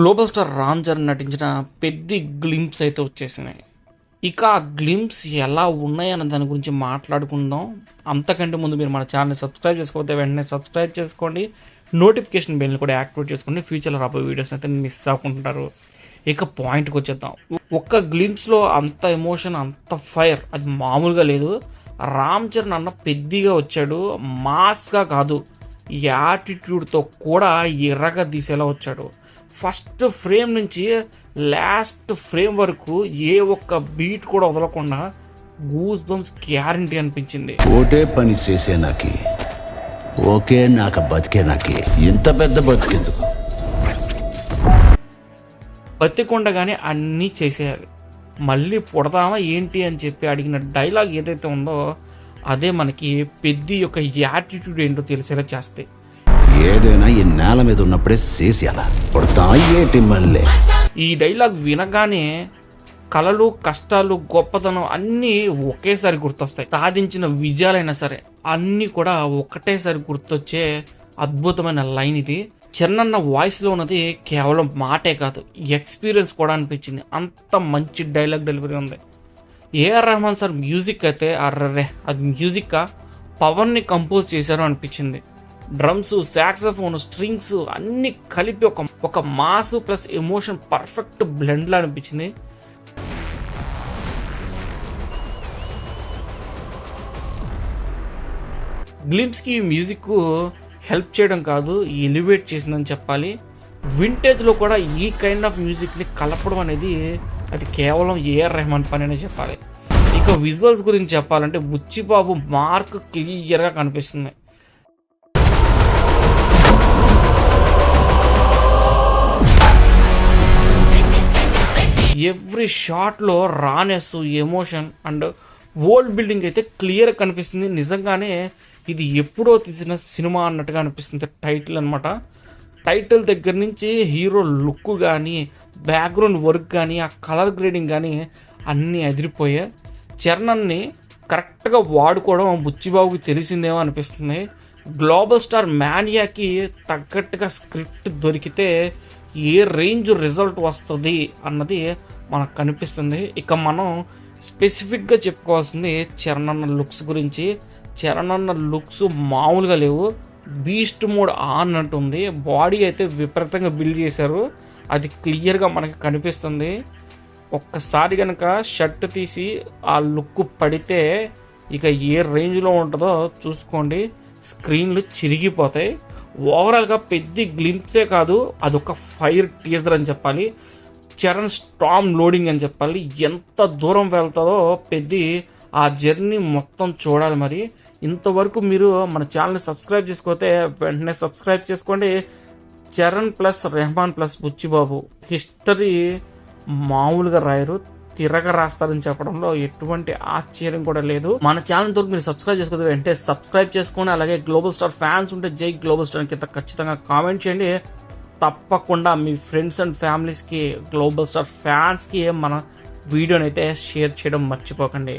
Global star Ram Charan నటించిన పెద్ద glimpse అయితే వచ్చేసినాయి. ఇక ఆ గ్లింప్స్ ఎలా ఉన్నాయన్న దాని గురించి మాట్లాడుకుందాం. అంతకంటే ముందు మీరు మన ఛానల్ని సబ్స్క్రైబ్ చేసుకోకపోతే వెంటనే సబ్స్క్రైబ్ చేసుకోండి, నోటిఫికేషన్ బెల్ని కూడా యాక్టివేట్ చేసుకోండి. ఫ్యూచర్లో రాబోయే వీడియోస్ని అయితే మిస్ అవ్వకుంటారు. ఇక పాయింట్కి వచ్చేద్దాం. ఒక్క గ్లింప్స్లో అంత ఎమోషన్, అంత ఫైర్ అది మామూలుగా లేదు. రామ్ చరణ్ అన్న పెద్దగా వచ్చాడు, మాస్గా కాదు యాటిట్యూడ్తో కూడా ఎర్రగా తీసేలా వచ్చాడు. ఫస్ట్ ఫ్రేమ్ నుంచి లాస్ట్ ఫ్రేమ్ వరకు ఏ ఒక్క బీట్ కూడా వదలకుండా గూస్ బంప్స్ గ్యారంటీ అనిపించింది. ఓటే పని చేసే నాకి ఓకే నాకు బతికే నాకి ఇంత పెద్ద బతికేందు బతికొండగానే అన్నీ చేసేయాలి. మళ్ళీ పుడతామా ఏంటి అని చెప్పి అడిగిన డైలాగ్ ఏదైతే ఉందో అదే మనకి పెద్ద యొక్క యాటిట్యూడ్ ఏంటో తెలిసేలా చేస్తాయి. ఏదైనా ఈ నేల మీద ఉన్నప్పుడే చేసేయాల పుడతా ఏటి మళ్ళీ. ఈ డైలాగ్ వినగానే కలలు, కష్టాలు, గొప్పతనం అన్నీ ఒకేసారి గుర్తొస్తాయి. సాధించిన విజయాలైనా సరే అన్నీ కూడా ఒకటేసారి గుర్తొచ్చే అద్భుతమైన లైన్ ఇది. చరణ్ వాయిస్లో ఉన్నది కేవలం మాటే కాదు, ఎక్స్పీరియన్స్ కూడా అనిపించింది. అంత మంచి డైలాగ్ డెలివరీ ఉంది. ఏఆర్ రెహమాన్ సార్ మ్యూజిక్ అయితే అర్రే అది మ్యూజిక్గా పవర్ని కంపోజ్ చేశారు అనిపించింది. డ్రమ్స్, సాక్సోఫోన్, స్ట్రింగ్స్ అన్నీ కలిపి ఒక మాస్ ప్లస్ ఎమోషన్ పర్ఫెక్ట్ బ్లెండ్లా అనిపించింది. గ్లింప్స్కి మ్యూజిక్ హెల్ప్ చేయడం కాదు, ఎలివేట్ చేసిందని చెప్పాలి. వింటేజ్లో కూడా ఈ కైండ్ ఆఫ్ మ్యూజిక్ని కలపడం అనేది అది కేవలం ఏఆర్ రెహమాన్ పని అనే చెప్పాలి. ఇక విజువల్స్ గురించి చెప్పాలంటే బుచ్చిబాబు మార్క్ క్లియర్గా కనిపిస్తుంది. ఎవ్రీ షాట్లో rawness, emotion and world building అయితే క్లియర్ కనిపిస్తుంది. నిజంగానే ఇది ఎప్పుడో తీసిన సినిమా అన్నట్టుగా అనిపిస్తుంది. టైటిల్ అనమాట. టైటిల్ దగ్గర నుంచి హీరో లుక్ కానీ, బ్యాక్గ్రౌండ్ వర్క్ కానీ, ఆ కలర్ గ్రేడింగ్ కానీ అన్నీ అదిరిపోయాయి. చరణ్ని కరెక్ట్గా వాడుకోవడం బుచ్చిబాబుకి తెలిసిందేమో అనిపిస్తుంది. గ్లోబల్ స్టార్ మానియాకి తగ్గట్టుగా స్క్రిప్ట్ దొరికితే ఏ రేంజ్ రిజల్ట్ వస్తుంది అన్నది మనకు కనిపిస్తుంది. ఇక మనం స్పెసిఫిక్గా చెప్పుకోవాల్సింది చరణ్ అన్న లుక్స్ గురించి. చరణ్ అన్న లుక్స్ మామూలుగా లేవు. బీస్ట్ మోడ్ ఆన్ అంటుంది. బాడీ అయితే విపరీతంగా బిల్డ్ చేశారు, అది క్లియర్గా మనకి కనిపిస్తుంది. ఒక్కసారి కనుక షర్ట్ తీసి ఆ లుక్ పడితే ఇక ఏ రేంజ్లో ఉంటుందో చూసుకోండి. స్క్రీన్లు చిరిగిపోతాయి. ఓవరాల్గా పెద్ద గ్లింప్సే కాదు, అదొక ఫైర్ టీజర్ అని చెప్పాలి. చరణ్ స్టామ్ లోడింగ్ అని చెప్పాలి. ఎంత దూరం వెళ్తుందో పెద్ద ఆ జర్నీ మొత్తం చూడాలి. మరి ఇంతవరకు మీరు మన ఛానల్ని సబ్స్క్రైబ్ చేసుకోతే వెంటనే సబ్స్క్రైబ్ చేసుకోండి. Charan plus Rahman plus Buchibabu history మామూలుగా రాయరు, తిరగ రాస్తారని చెప్పడంలో ఎటువంటి ఆశ్చర్యం కూడా లేదు. మన ఛానల్ తో మీరు సబ్స్క్రైబ్ చేసుకోవద్దు, వెంటనే సబ్స్క్రైబ్ చేసుకోండి. అలాగే గ్లోబల్ స్టార్ ఫ్యాన్స్ ఉంటే జై గ్లోబల్ స్టార్ కింద ఖచ్చితంగా కామెంట్ చేయండి. తప్పకుండా మీ ఫ్రెండ్స్ అండ్ ఫ్యామిలీస్కి, గ్లోబల్ స్టార్ ఫ్యాన్స్కి మన వీడియోని అయితే షేర్ చేయడం మర్చిపోకండి.